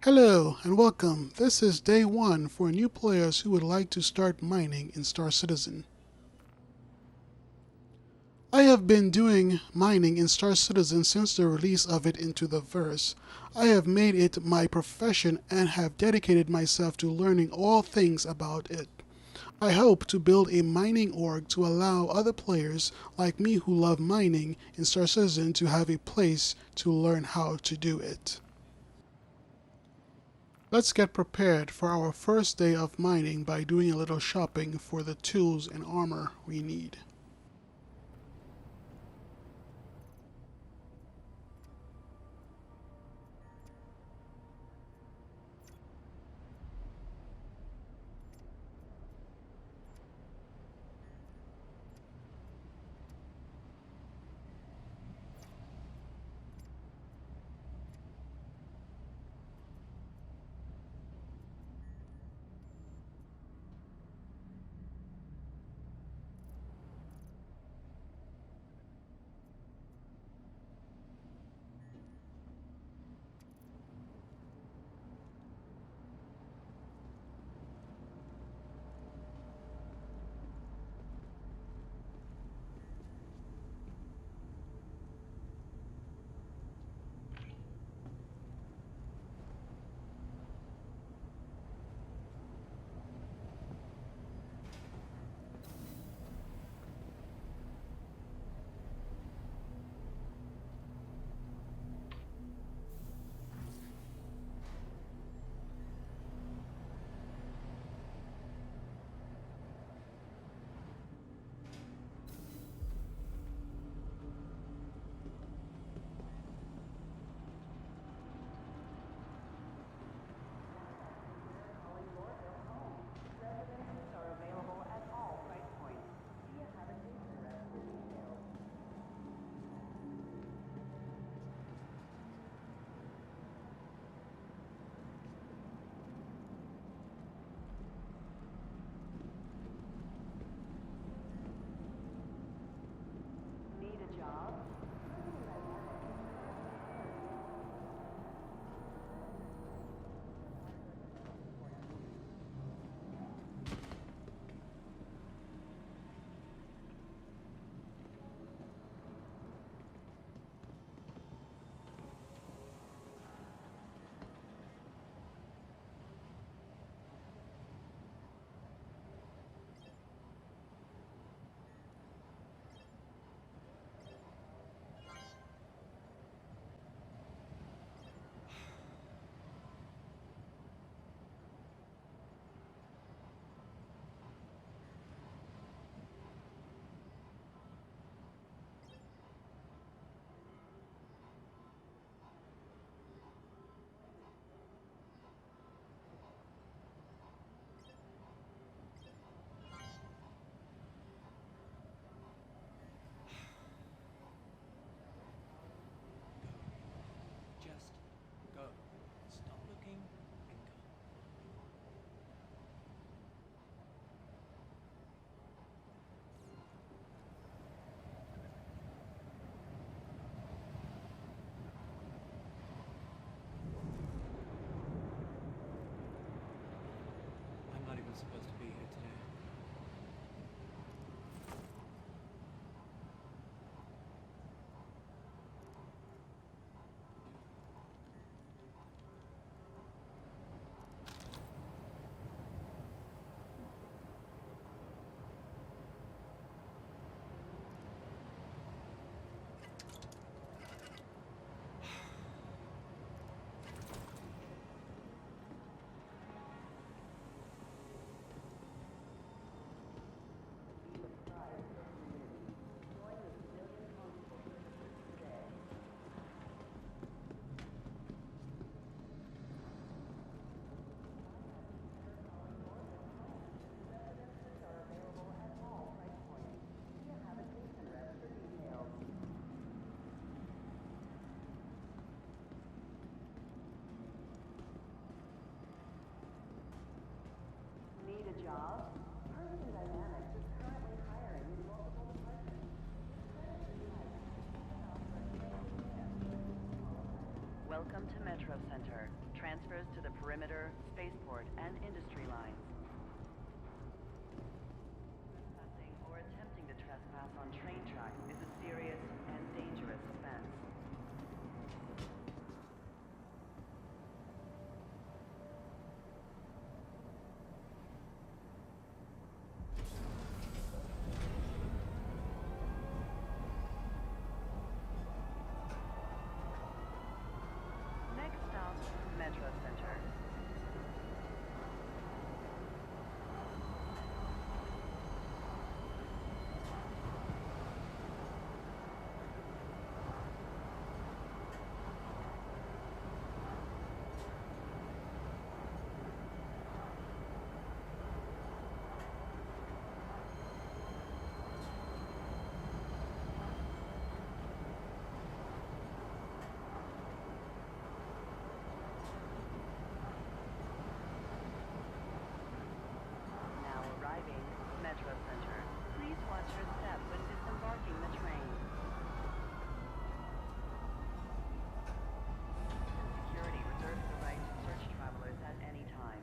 Hello and welcome. This is day 1 for new players who would like to start mining in Star Citizen. I have been doing mining in Star Citizen since the release of it into the verse. I have made it my profession and have dedicated myself to learning all things about it. I hope to build a mining org to allow other players like me who love mining in Star Citizen to have a place to learn how to do it. Let's get prepared for our first day of mining by doing a little shopping for the tools and armor we need. Just go. Stop looking and go. I'm not even supposed to be here today. Need a job? Person Dynamics is currently hiring in multiple departments. Welcome to Metro Center. transfers to the perimeter, spaceport, and industry lines. Trespassing or attempting to trespass on train tracks is a serious and dangerous offense. Next stop, Metro Center. Now arriving, Metro Center. Please watch your step when disembarking the train. Security reserves the right to search travelers at any time.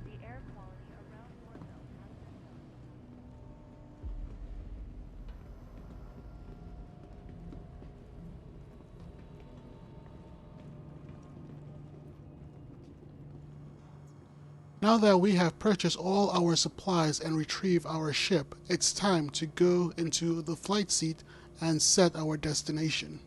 The air quality around Warsaw has been Now that we have purchased all our supplies and retrieved our ship, it's time to go into the flight seat and set our destination.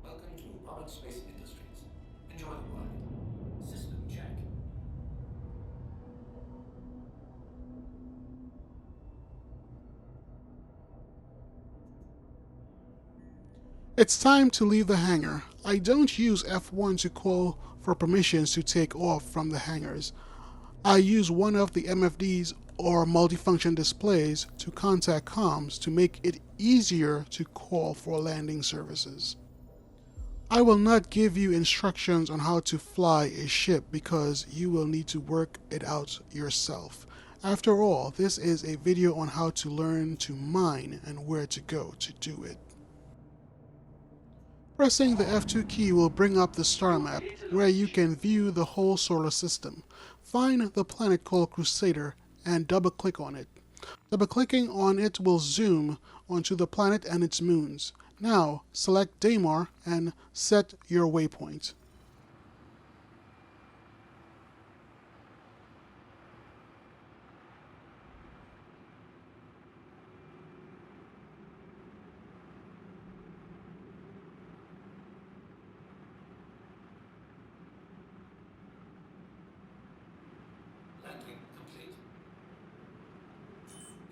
Welcome to Robert Space Industries. Enjoy the ride. System check. It's time to leave the hangar. I don't use F1 to call for permissions to take off from the hangars. I use one of the MFDs or multifunction displays to contact comms to make it easier to call for landing services. I will not give you instructions on how to fly a ship because you will need to work it out yourself. After all, this is a video on how to learn to mine and where to go to do it. Pressing the F2 key will bring up the star map where you can view the whole solar system. Find the planet called Crusader and double click on it. Double clicking on it will zoom onto the planet and its moons. Now select Daymar and set your waypoint. Landing complete.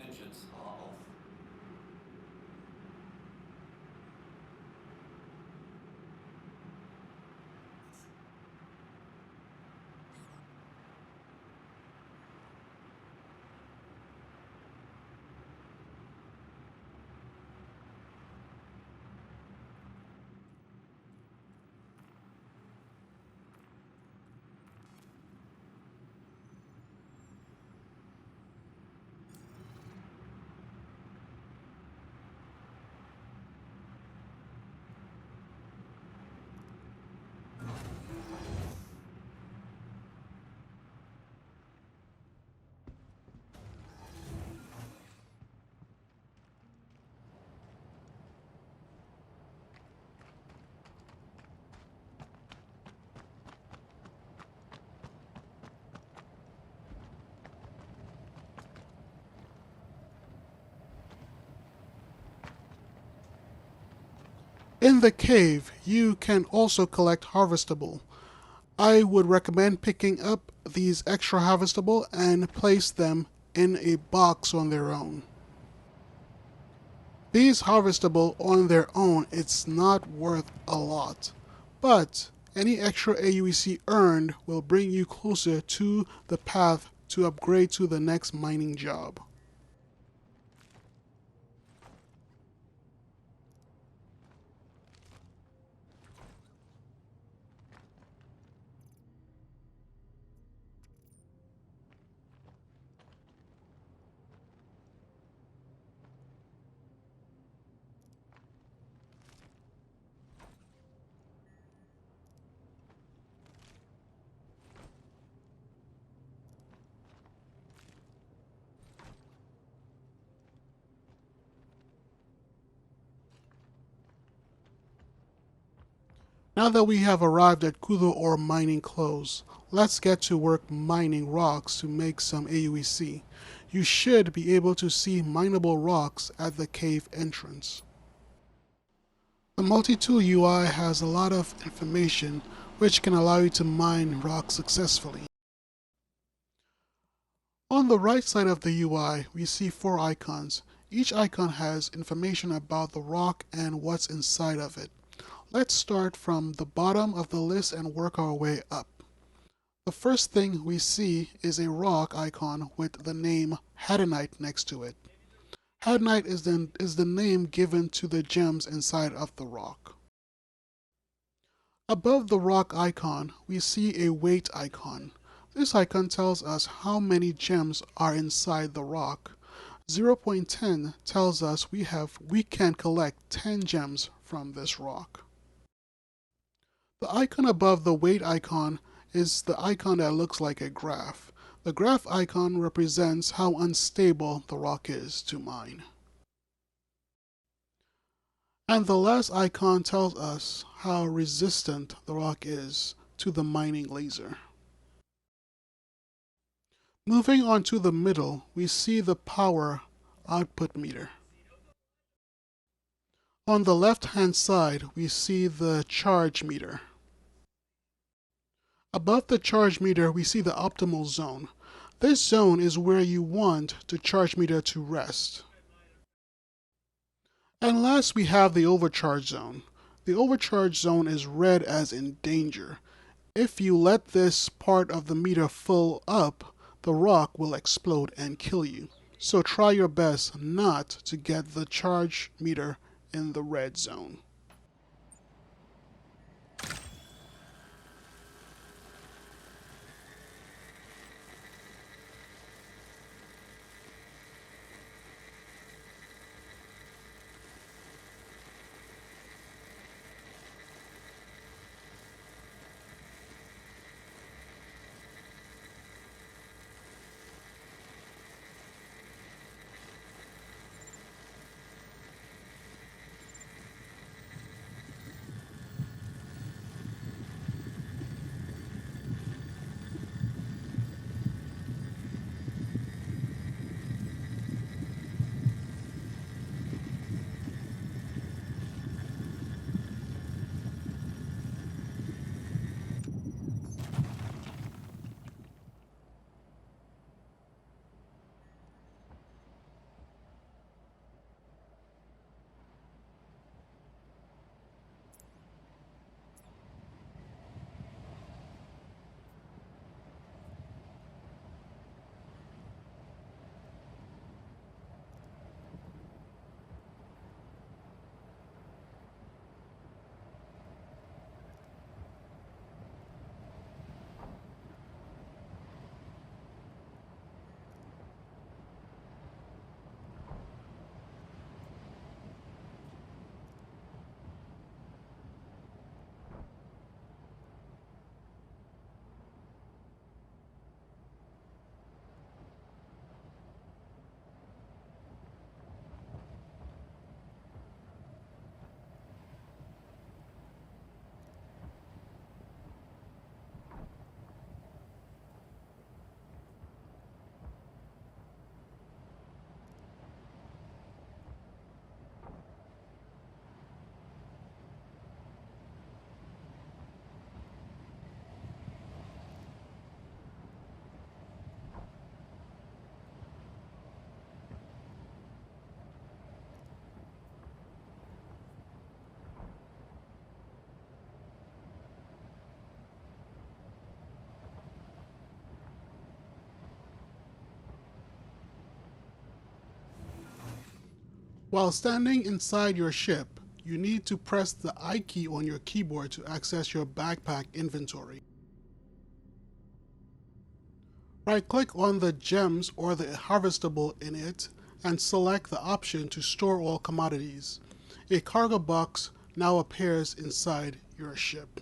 Engines are off. In the cave, you can also collect harvestable. I would recommend picking up these extra harvestable and place them in a box on their own. These harvestable on their own, it's not worth a lot, but any extra AUEC earned will bring you closer to the path to upgrade to the next mining job. Now that we have arrived at Kudo ore mining close, let's get to work mining rocks to make some AUEC. You should be able to see mineable rocks at the cave entrance. The multi-tool UI has a lot of information which can allow you to mine rocks successfully. On the right side of the UI, we see 4 icons. Each icon has information about the rock and what's inside of it. Let's start from the bottom of the list and work our way up. The first thing we see is a rock icon with the name Hadanite next to it. Hadanite is the name given to the gems inside of the rock. Above the rock icon, we see a weight icon. This icon tells us how many gems are inside the rock. 0.10 tells us we can collect 10 gems from this rock. The icon above the weight icon is the icon that looks like a graph. The graph icon represents how unstable the rock is to mine. And the last icon tells us how resistant the rock is to the mining laser. Moving on to the middle, we see the power output meter. On the left-hand side, we see the charge meter. Above the charge meter, we see the optimal zone. This zone is where you want the charge meter to rest. And last, we have the overcharge zone. The overcharge zone is read as in danger. If you let this part of the meter fill up, the rock will explode and kill you. So try your best not to get the charge meter in the red zone. While standing inside your ship, you need to press the I key on your keyboard to access your backpack inventory. Right-click on the gems or the harvestable in it and select the option to store all commodities. A cargo box now appears inside your ship.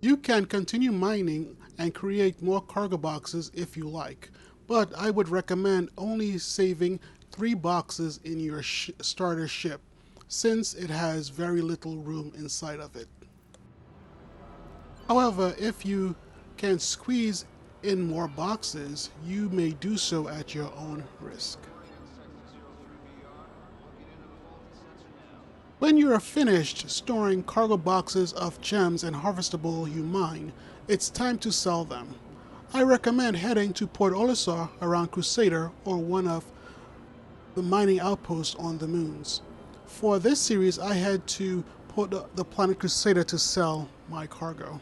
You can continue mining and create more cargo boxes if you like, but I would recommend only saving 3 boxes in your starter ship, since it has very little room inside of it. However, if you can squeeze in more boxes, you may do so at your own risk. When you are finished storing cargo boxes of gems and harvestable you mine, it's time to sell them. I recommend heading to Port Olisar around Crusader or one of the mining outposts on the moons. For this series, I had to put the planet Crusader to sell my cargo.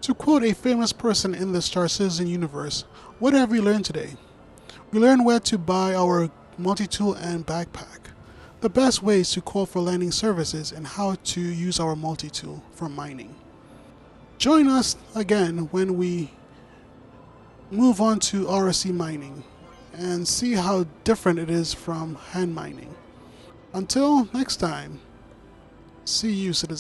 To quote a famous person in the Star Citizen universe, what have we learned today? We learned where to buy our multi-tool and backpack, the best ways to call for landing services, and how to use our multi-tool for mining. Join us again when we move on to RSC mining and see how different it is from hand mining. Until next time, see you, citizens.